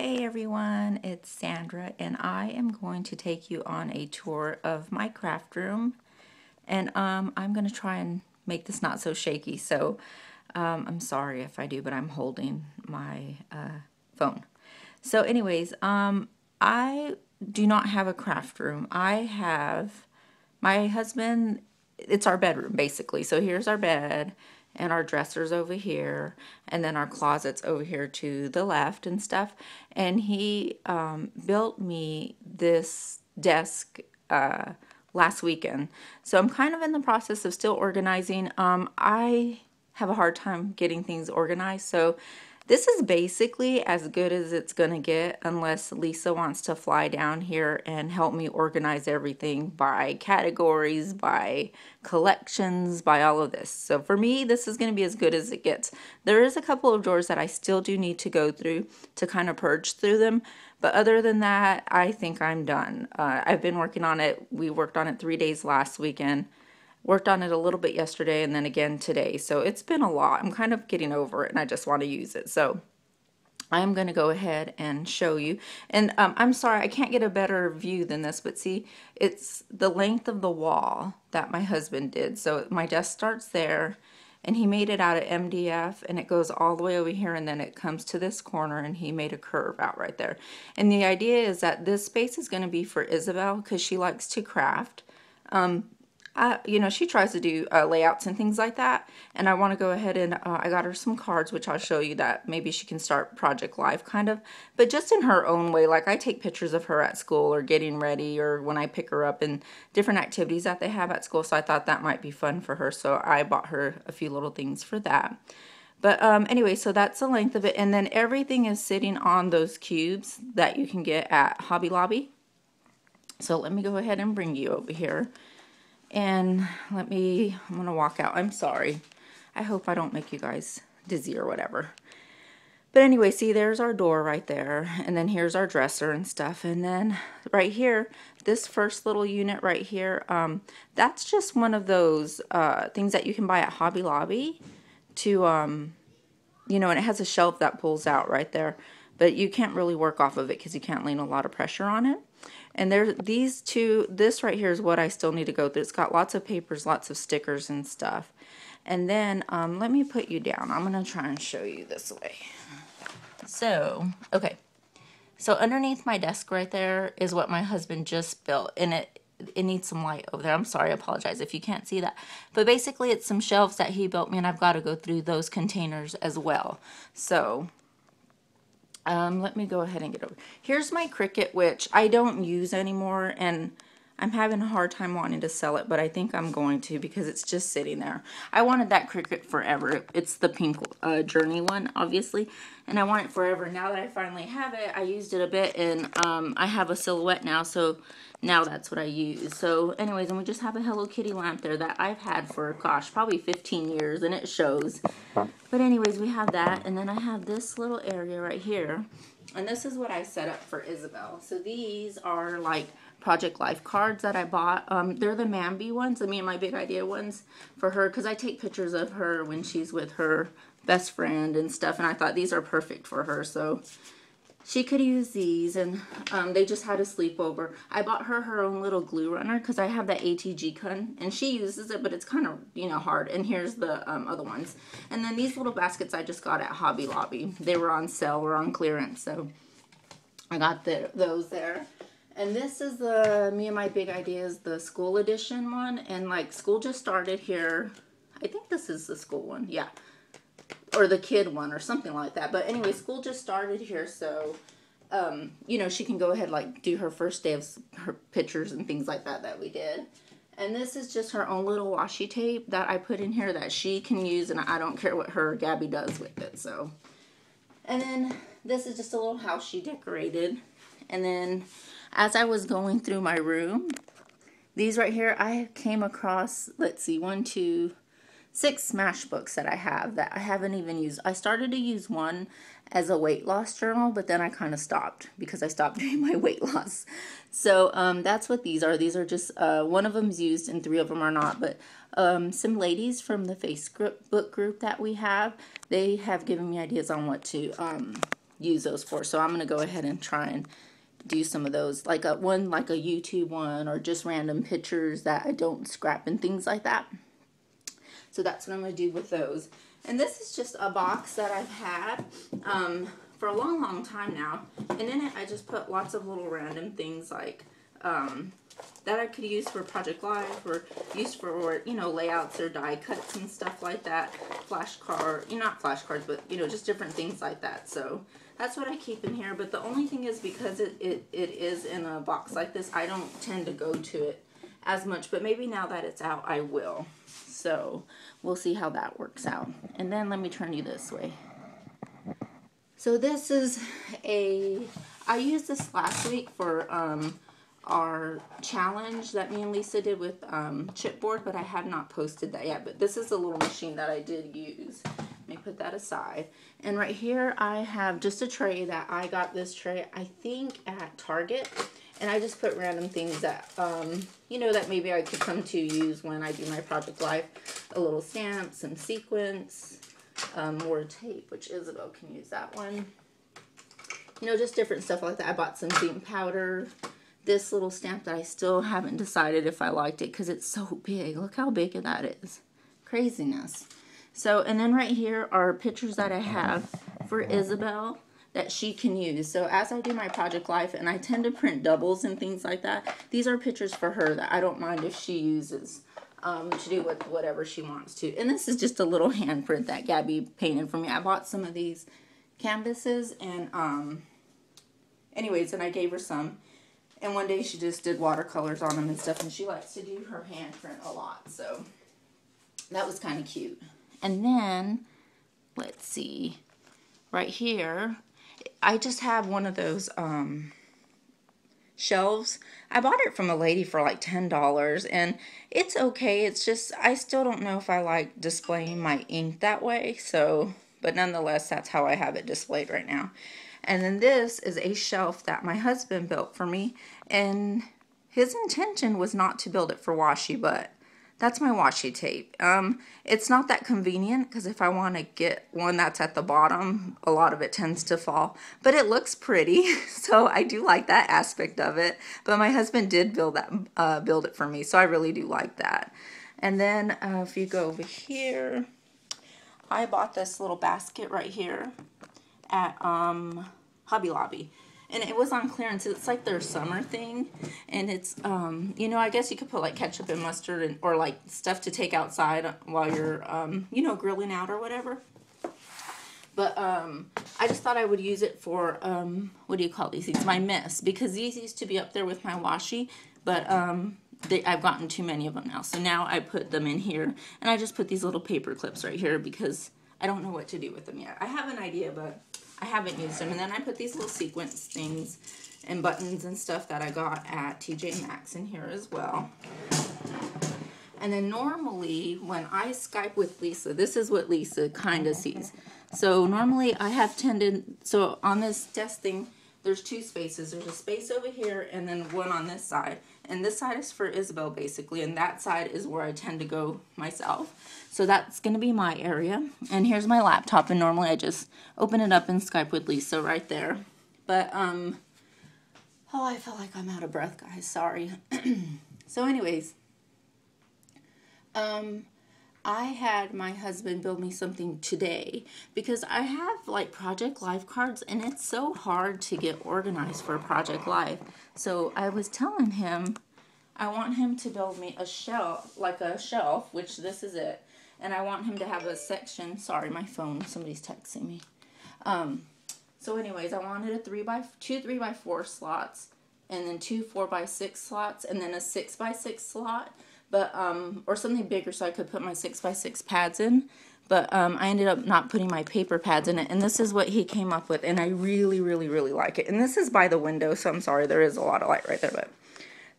Hey everyone, it's Sandra and I am going to take you on a tour of my craft room, and I'm going to try and make this not so shaky, so I'm sorry if I do, but I'm holding my phone. So anyways, I do not have a craft room. I have my husband, it's our bedroom basically. So here's our bed and our dressers over here, and then our closets over here to the left and stuff. And he built me this desk last weekend. So I'm kind of in the process of still organizing. I have a hard time getting things organized. So this is basically as good as it's going to get unless Lisa wants to fly down here and help me organize everything by categories, by collections, by all of this. So for me, this is going to be as good as it gets. There is a couple of drawers that I still do need to go through to kind of purge through them. But other than that, I think I'm done. I've been working on it. We worked on it 3 days last weekend. Worked on it a little bit yesterday and then again today. So it's been a lot. I'm kind of getting over it and I just want to use it. So I'm going to go ahead and show you. And I'm sorry, I can't get a better view than this, but see, it's the length of the wall that my husband did. So my desk starts there and he made it out of MDF and it goes all the way over here and then it comes to this corner and he made a curve out right there. And the idea is that this space is going to be for Isabelle because she likes to craft. You know, she tries to do layouts and things like that, and I want to go ahead and I got her some cards, which I'll show you that maybe she can start Project Life kind of, but just in her own way. Like I take pictures of her at school or getting ready or when I pick her up and different activities that they have at school, so I thought that might be fun for her, so I bought her a few little things for that. But anyway, so that's the length of it, and then everything is sitting on those cubes that you can get at Hobby Lobby. So let me go ahead and bring you over here. And I'm going to walk out. I'm sorry. I hope I don't make you guys dizzy or whatever. But anyway, see, there's our door right there. And then here's our dresser and stuff. And then right here, this first little unit right here, that's just one of those things that you can buy at Hobby Lobby to, you know, and it has a shelf that pulls out right there. But you can't really work off of it because you can't lean a lot of pressure on it. And there's these two, this right here is what I still need to go through. It's got lots of papers, lots of stickers and stuff. And then let me put you down. I'm going to try and show you this way. So, okay. So underneath my desk right there is what my husband just built. And it needs some light over there. I'm sorry, I apologize if you can't see that. But basically it's some shelves that he built me and I've got to go through those containers as well. So let me go ahead and get over. Here's my Cricut, which I don't use anymore, and I'm having a hard time wanting to sell it, but I think I'm going to because it's just sitting there. I wanted that Cricut forever. It's the pink Journey one, obviously, and I want it forever. Now that I finally have it, I used it a bit, and I have a silhouette now, so now that's what I use. So anyways, and we just have a Hello Kitty lamp there that I've had for, gosh, probably 15 years, and it shows. But anyways, we have that, and then I have this little area right here, and this is what I set up for Isabelle. So these are like Project Life cards that I bought. They're the Mambi ones, Me and My Big Idea ones for her, because I take pictures of her when she's with her best friend and stuff, and I thought these are perfect for her, so she could use these, and they just had a sleepover. I bought her her own little glue runner because I have that ATG gun, and she uses it, but it's kind of, you know, hard. And here's the other ones. And then these little baskets I just got at Hobby Lobby. They were on sale or on clearance, so I got those there. And this is the Me and My Big Ideas, the school edition one, and like school just started here. I think this is the school one, yeah. Or the kid one or something like that. But anyway, school just started here, so you know, she can go ahead like do her first day of her pictures and things like that we did. And this is just her own little washi tape that I put in here that she can use, and I don't care what her Gabby does with it. So, and then this is just a little house she decorated. And then as I was going through my room, these right here, I came across, let's see, 6 Smashbooks that I have that I haven't even used. I started to use one as a weight loss journal, but then I kind of stopped because I stopped doing my weight loss. So that's what these are. These are just, one of them's used and 3 of them are not, but some ladies from the Facebook group that we have, they have given me ideas on what to use those for. So I'm going to go ahead and try and do some of those, like a YouTube one, or just random pictures that I don't scrap and things like that. So that's what I'm going to do with those. And this is just a box that I've had for a long time now. And in it I just put lots of little random things like that I could use for Project Life, or use for, you know, layouts or die cuts and stuff like that. Flashcard, not flashcards, but, you know, just different things like that. So that's what I keep in here. But the only thing is, because it is in a box like this, I don't tend to go to it as much. But maybe now that it's out, I will. So we'll see how that works out. And then let me turn you this way. So this is I used this last week for our challenge that me and Lisa did with chipboard, but I have not posted that yet. But this is a little machine that I did use. Let me put that aside. And right here I have just a tray that I got this tray, I think, at Target. And I just put random things that, you know, that maybe I could come to use when I do my Project Life. A little stamp, some sequins, more tape, which Isabelle can use that one. You know, just different stuff like that. I bought some paint powder. This little stamp that I still haven't decided if I liked it because it's so big. Look how big that is. Craziness. So, and then right here are pictures that I have for Isabelle that she can use. So as I do my Project Life, and I tend to print doubles and things like that, these are pictures for her that I don't mind if she uses to do with whatever she wants to. And this is just a little handprint that Gabby painted for me. I bought some of these canvases, and anyways, and I gave her some. And one day she just did watercolors on them and stuff, and she likes to do her handprint a lot. So that was kind of cute. And then, let's see, right here, I just have one of those shelves. I bought it from a lady for like $10, and it's okay. It's just, I still don't know if I like displaying my ink that way. So, but nonetheless, that's how I have it displayed right now. And then this is a shelf that my husband built for me, and his intention was not to build it for washi, but that's my washi tape. It's not that convenient, because if I want to get one that's at the bottom, a lot of it tends to fall. But it looks pretty, so I do like that aspect of it. But my husband did build it for me, so I really do like that. And then if you go over here, I bought this little basket right here at Hobby Lobby. And it was on clearance. It's like their summer thing. And it's, you know, I guess you could put like ketchup and mustard, and, or like stuff to take outside while you're, you know, grilling out or whatever. But I just thought I would use it for, what do you call these things? My mess. Because these used to be up there with my washi. But I've gotten too many of them now. So now I put them in here. And I just put these little paper clips right here because I don't know what to do with them yet. I have an idea, but I haven't used them. And then I put these little sequence things and buttons and stuff that I got at TJ Maxx in here as well. And then normally when I Skype with Lisa, this is what Lisa kind of sees. So normally I have tended, so on this desk thing, there's two spaces. There's a space over here and then one on this side. And this side is for Isabelle basically, and that side is where I tend to go myself. So that's going to be my area. And here's my laptop, and normally I just open it up and Skype with Lisa right there. But, oh, I feel like I'm out of breath, guys. Sorry. So anyways, I had my husband build me something today because I have like Project Life cards, and it's so hard to get organized for Project Life. So I was telling him I want him to build me a shelf, like a shelf, which this is it. And I want him to have a section. Sorry, my phone, somebody's texting me. So anyways, I wanted two 3x4 slots, and then two 4x6 slots, and then a 6x6 slot. But, or something bigger so I could put my 6x6 pads in. But I ended up not putting my paper pads in it. And this is what he came up with. And I really, really, really like it. And this is by the window, so I'm sorry, there is a lot of light right there. But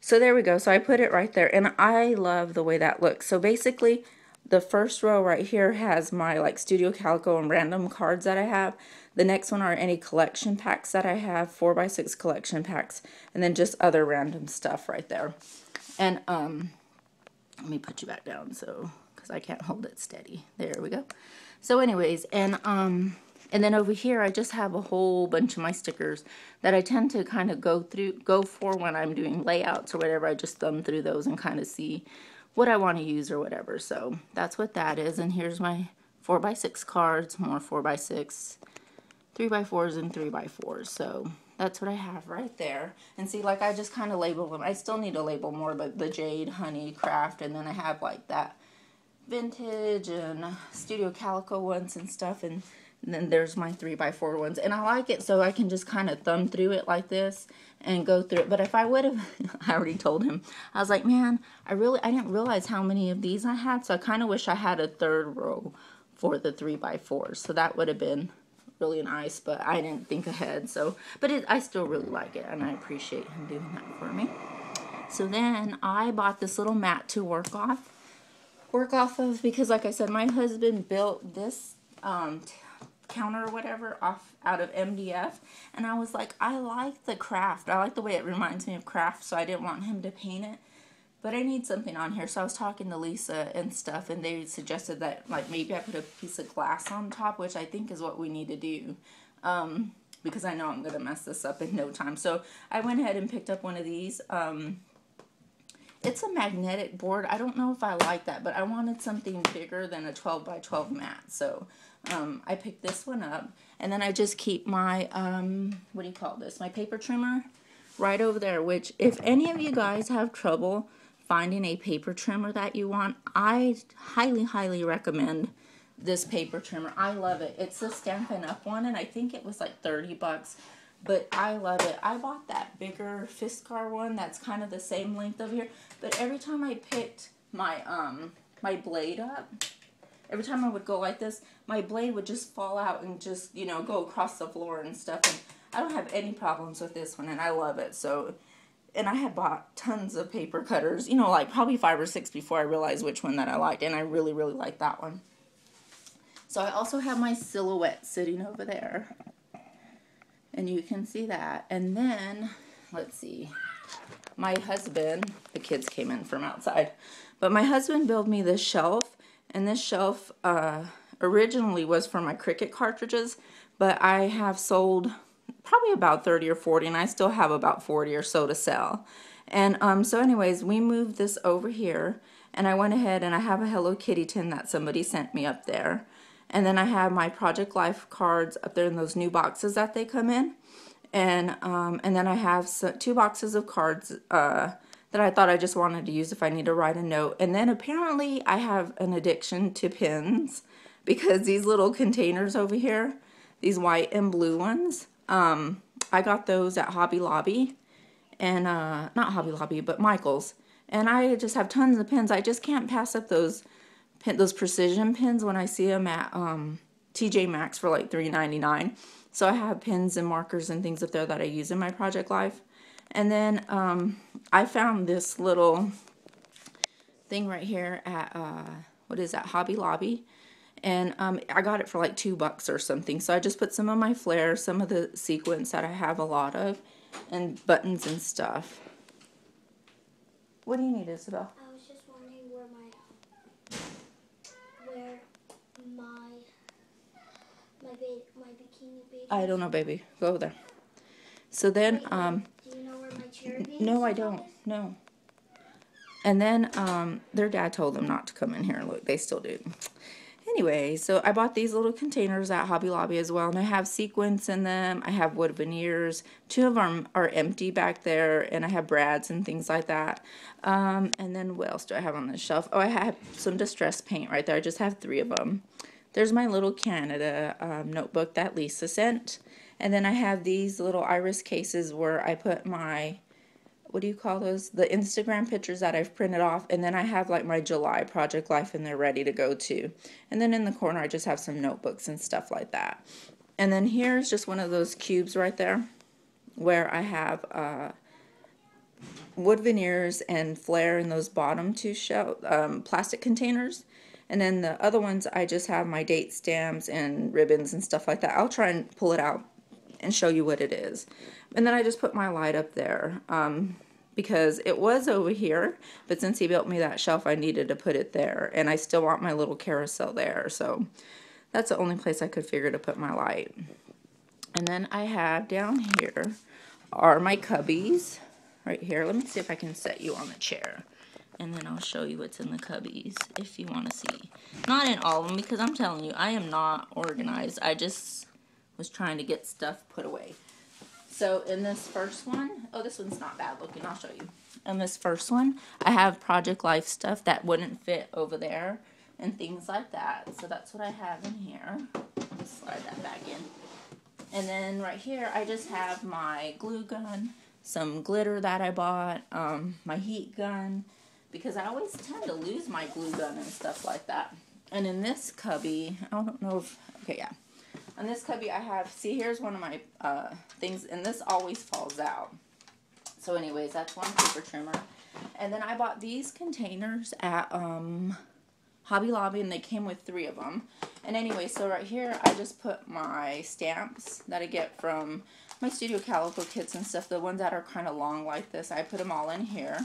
so there we go. So I put it right there. And I love the way that looks. So basically, the first row right here has my like Studio Calico and random cards that I have. The next one are any collection packs that I have, 4x6 collection packs. And then just other random stuff right there. And, let me put you back down so, because I can't hold it steady. There we go. So anyways, and And then over here, I just have a whole bunch of my stickers that I tend to kind of go for when I'm doing layouts or whatever. I just thumb through those and kind of see what I want to use or whatever. So that's what that is. And here's my 4x6 cards, more 4x6, 3x4s, and 3x4s. So that's what I have right there. And see, like, I just kind of label them. I still need to label more, but the jade, honey, craft, and then I have like that vintage and studio calico ones and stuff, and then there's my 3x4 ones. And I like it so I can just kind of thumb through it like this and go through it. But if I would have, I already told him, I was like, man, I didn't realize how many of these I had, so I kind of wish I had a third row for the 3x4s, so that would have been really nice, but I didn't think ahead. So, but I still really like it, and I appreciate him doing that for me. So then I bought this little mat to work off of, because like I said, my husband built this counter or whatever out of MDF, and I was like, I like the craft. I like the way it reminds me of craft, so I didn't want him to paint it. But I need something on here, so I was talking to Lisa and stuff, and they suggested that, like, maybe I put a piece of glass on top, which I think is what we need to do, because I know I'm going to mess this up in no time. So I went ahead and picked up one of these. It's a magnetic board. I don't know if I like that, but I wanted something bigger than a 12x12 mat, so I picked this one up. And then I just keep my, what do you call this, my paper trimmer right over there, which if any of you guys have trouble finding a paper trimmer that you want, I highly, highly recommend this paper trimmer. I love it. It's a Stampin' Up! One, and I think it was like 30 bucks, but I love it. I bought that bigger Fiskar one that's kind of the same length over here, but every time I picked my, my blade up, every time I would go like this, my blade would just fall out and just, you know, go across the floor and stuff, and I don't have any problems with this one, and I love it. So, and I had bought tons of paper cutters, you know, like probably 5 or 6 before I realized which one that I liked, and I really, really like that one. So I also have my silhouette sitting over there, and you can see that. And then, let's see, my husband, the kids came in from outside, but my husband built me this shelf, and this shelf originally was for my Cricut cartridges, but I have sold probably about 30 or 40, and I still have about 40 or so to sell. And so anyways, we moved this over here, and I went ahead and I have a Hello Kitty tin that somebody sent me up there. And then I have my Project Life cards up there in those new boxes that they come in. And then I have 2 boxes of cards that I thought I just wanted to use if I need to write a note. And then apparently I have an addiction to pins, because these little containers over here, these white and blue ones, I got those at Hobby Lobby, and not Hobby Lobby, but Michael's, and I just have tons of pins. I just can't pass up those precision pins when I see them at TJ Maxx for like $3.99. So I have pins and markers and things up there that I use in my Project Life. And then I found this little thing right here at what is that, Hobby Lobby. And I got it for like $2 or something. So I just put some of my flare, some of the sequins that I have a lot of, and buttons and stuff. What do you need, Isabel? I was just wondering where my bikini baby. I don't know, baby. Go over there. So then, do you know where my charity is? no, I don't. No. And then their dad told them not to come in here. Look, they still do. Anyway, so I bought these little containers at Hobby Lobby as well, and I have sequins in them. I have wood veneers. 2 of them are empty back there, and I have brads and things like that. And then what else do I have on this shelf? Oh, I have some distress paint right there. I just have 3 of them. There's my little Canada notebook that Lisa sent. And then I have these little iris cases where I put my, what do you call those? The Instagram pictures that I've printed off. And then I have like my July Project Life, and they're ready to go too. And then in the corner I just have some notebooks and stuff like that. And then here's just one of those cubes right there where I have wood veneers and flare in those bottom 2 plastic containers. And then the other ones I just have my date stamps and ribbons and stuff like that. I'll try and pull it out and show you what it is. And then I just put my light up there because it was over here, but since he built me that shelf, I needed to put it there, and I still want my little carousel there. So that's the only place I could figure to put my light. And then I have down here are my cubbies right here. Let me see if I can set you on the chair. And then I'll show you what's in the cubbies if you want to see. Not in all of them, because I'm telling you, I am not organized. I just was trying to get stuff put away. So in this first one, oh, this one's not bad looking. I'll show you. In this first one, I have Project Life stuff that wouldn't fit over there and things like that. So that's what I have in here. Let me slide that back in. And then right here, I just have my glue gun, some glitter that I bought, my heat gun, because I always tend to lose my glue gun and stuff like that. And in this cubby, I don't know if, okay, yeah. In this cubby I have, see, here's one of my things, and this always falls out. So anyways, that's one paper trimmer. And then I bought these containers at Hobby Lobby, and they came with 3 of them. And anyway, so right here, I just put my stamps that I get from my Studio Calico kits and stuff, the ones that are kind of long like this, I put them all in here.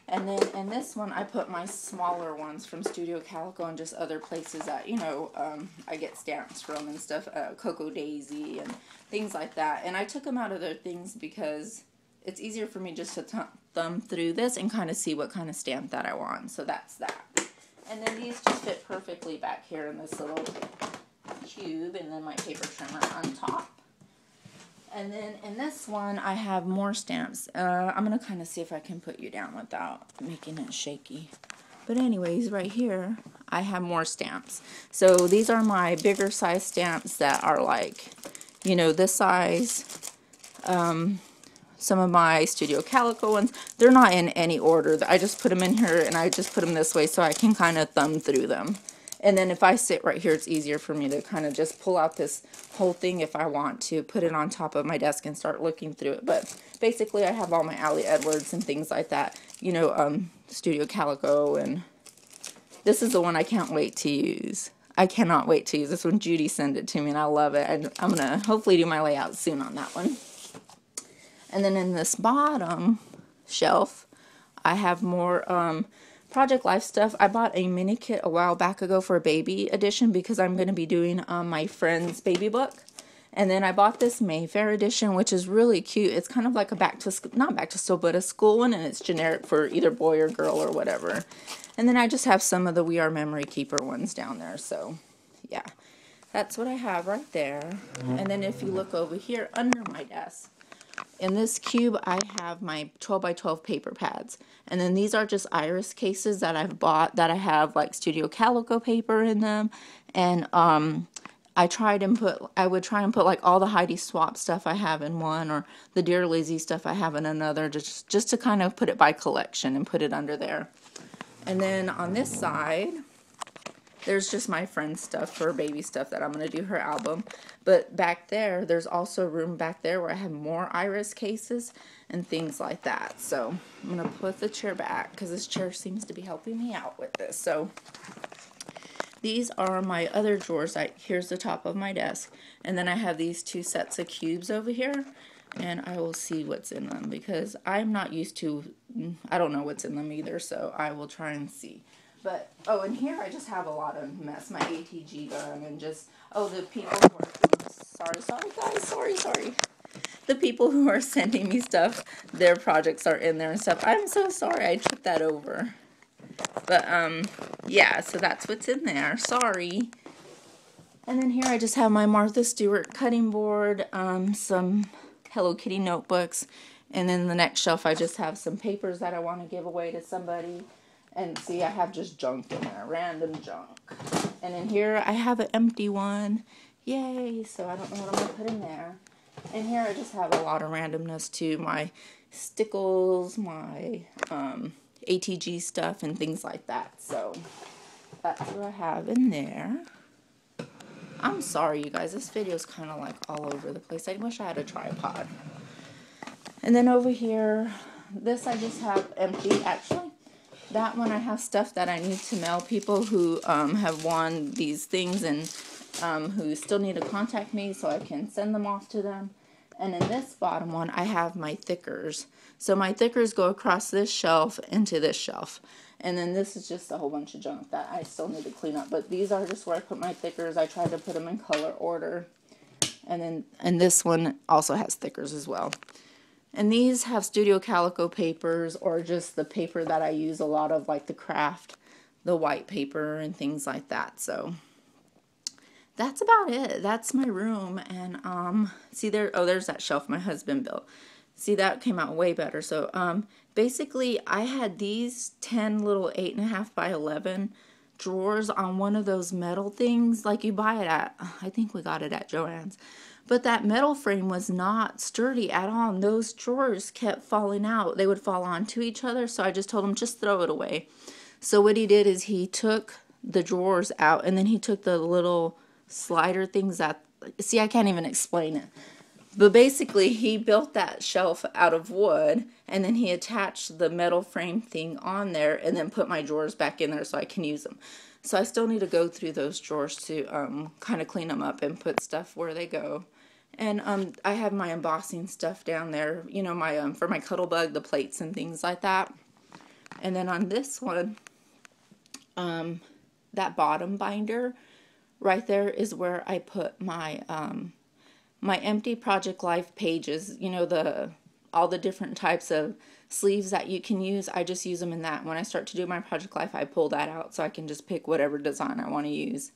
And then in this one, I put my smaller ones from Studio Calico and just other places that, you know, I get stamps from and stuff, Cocoa Daisy and things like that. And I took them out of their things because it's easier for me just to thumb through this and kind of see what kind of stamp that I want. So that's that. And then these just fit perfectly back here in this little cube, and then my paper trimmer on top. And then in this one, I have more stamps. I'm going to kind of see if I can put you down without making it shaky. But anyways, right here, I have more stamps. So these are my bigger size stamps that are like, you know, this size. Some of my Studio Calico ones, they're not in any order. I just put them in here, and I just put them this way so I can kind of thumb through them. And then if I sit right here, it's easier for me to kind of just pull out this whole thing if I want to, put it on top of my desk and start looking through it. But basically, I have all my Allie Edwards and things like that. You know, Studio Calico, and this is the one I can't wait to use. I cannot wait to use this one. Judy sent it to me, and I love it. And I'm going to hopefully do my layout soon on that one. And then in this bottom shelf, I have more Project Life stuff. I bought a mini kit a while back ago for a baby edition because I'm going to be doing my friend's baby book. And then I bought this Mayfair edition, which is really cute. It's kind of like a back to school, not back to school, but a school one, and it's generic for either boy or girl or whatever. And then I just have some of the We Are Memory Keeper ones down there. So, yeah, that's what I have right there. And then if you look over here under my desk, in this cube, I have my 12 by 12 paper pads. And then these are just iris cases that I've bought that I have like Studio Calico paper in them. And I would try and put like all the Heidi Swap stuff I have in one, or the Dear Lizzie stuff I have in another, just to kind of put it by collection and put it under there. And then on this side, there's just my friend's stuff, her baby stuff that I'm going to do her album. But back there, there's also room back there where I have more iris cases and things like that. So I'm going to put the chair back because this chair seems to be helping me out with this. So these are my other drawers. Here's the top of my desk. And then I have these 2 sets of cubes over here. And I will see what's in them because I'm not used to, I don't know what's in them either. So I will try and see. But, oh, and here I just have a lot of mess. My ATG gun and just, oh, the people who are, sorry guys, sorry. The people who are sending me stuff, their projects are in there and stuff. I'm so sorry, I tripped that over. But, yeah, so that's what's in there. Sorry. And then here I just have my Martha Stewart cutting board, some Hello Kitty notebooks. And then the next shelf I just have some papers that I want to give away to somebody. And see, I have just junk in there, random junk. And in here, I have an empty one. Yay! So I don't know what I'm going to put in there. And here, I just have a lot of randomness too. My stickles, my ATG stuff, and things like that. So that's what I have in there. I'm sorry, you guys. This video is kind of like all over the place. I wish I had a tripod. And then over here, this I just have empty. Actually, that one I have stuff that I need to mail people who have won these things and who still need to contact me so I can send them off to them. And in this bottom one, I have my thickers. So my thickers go across this shelf into this shelf. And then this is just a whole bunch of junk that I still need to clean up. But these are just where I put my thickers. I tried to put them in color order. And this one also has thickers as well. And these have Studio Calico papers, or just the paper that I use a lot of, like the craft, the white paper and things like that. So that's about it. That's my room. And see there, oh, there's that shelf my husband built. See, that came out way better. So basically I had these 10 little 8.5 by 11 drawers on one of those metal things like you buy it at, I think we got it at Joann's. But that metal frame was not sturdy at all, and those drawers kept falling out. They would fall onto each other, so I just told him, just throw it away. So what he did is he took the drawers out, and then he took the little slider things that, see, I can't even explain it. But basically, he built that shelf out of wood, and then he attached the metal frame thing on there, and then put my drawers back in there so I can use them. So I still need to go through those drawers to kind of clean them up and put stuff where they go. And I have my embossing stuff down there, you know, my for my Cuttlebug, the plates and things like that. And then on this one, that bottom binder right there is where I put my my empty Project Life pages, you know, all the different types of sleeves that you can use. I just use them in that. When I start to do my Project Life, I pull that out so I can just pick whatever design I want to use.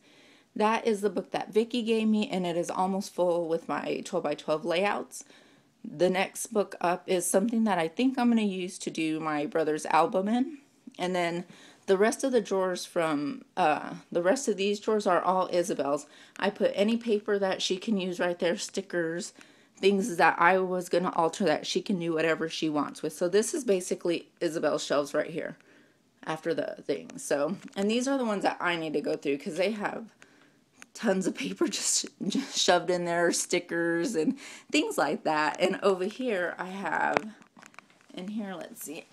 That is the book that Vicky gave me, and it is almost full with my 12 by 12 layouts. The next book up is something that I think I'm going to use to do my brother's album in. And then the rest of the drawers from, the rest of these drawers are all Isabelle's. I put any paper that she can use right there, stickers, things that I was going to alter that she can do whatever she wants with. So this is basically Isabelle's shelves right here after the thing. So, and these are the ones that I need to go through because they have tons of paper just shoved in there, stickers and things like that. And over here I have, in here, let's see,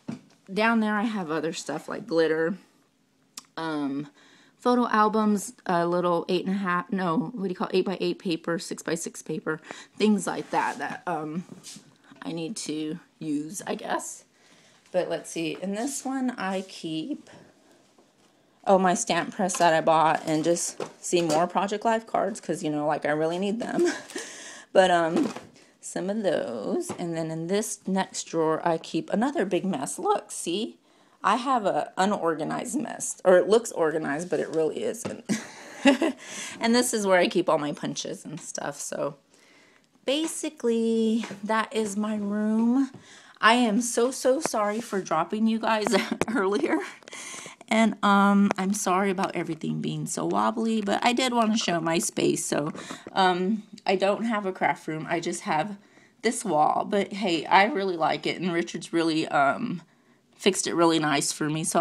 down there I have other stuff like glitter, photo albums, little 8.5, no, what do you call it, 8 by 8 paper, 6 by 6 paper, things like that that I need to use, I guess. But let's see, in this one I keep, oh, my stamp press that I bought, and just see more Project Life cards because, you know, like I really need them. But some of those, and then in this next drawer I keep another big mess. Look, see, I have a unorganized mess, or it looks organized but it really isn't. And this is where I keep all my punches and stuff. So basically that is my room. I am so sorry for dropping you guys earlier. And I'm sorry about everything being so wobbly, but I did want to show my space. So I don't have a craft room. I just have this wall. But hey, I really like it, and Richard's really fixed it really nice for me. So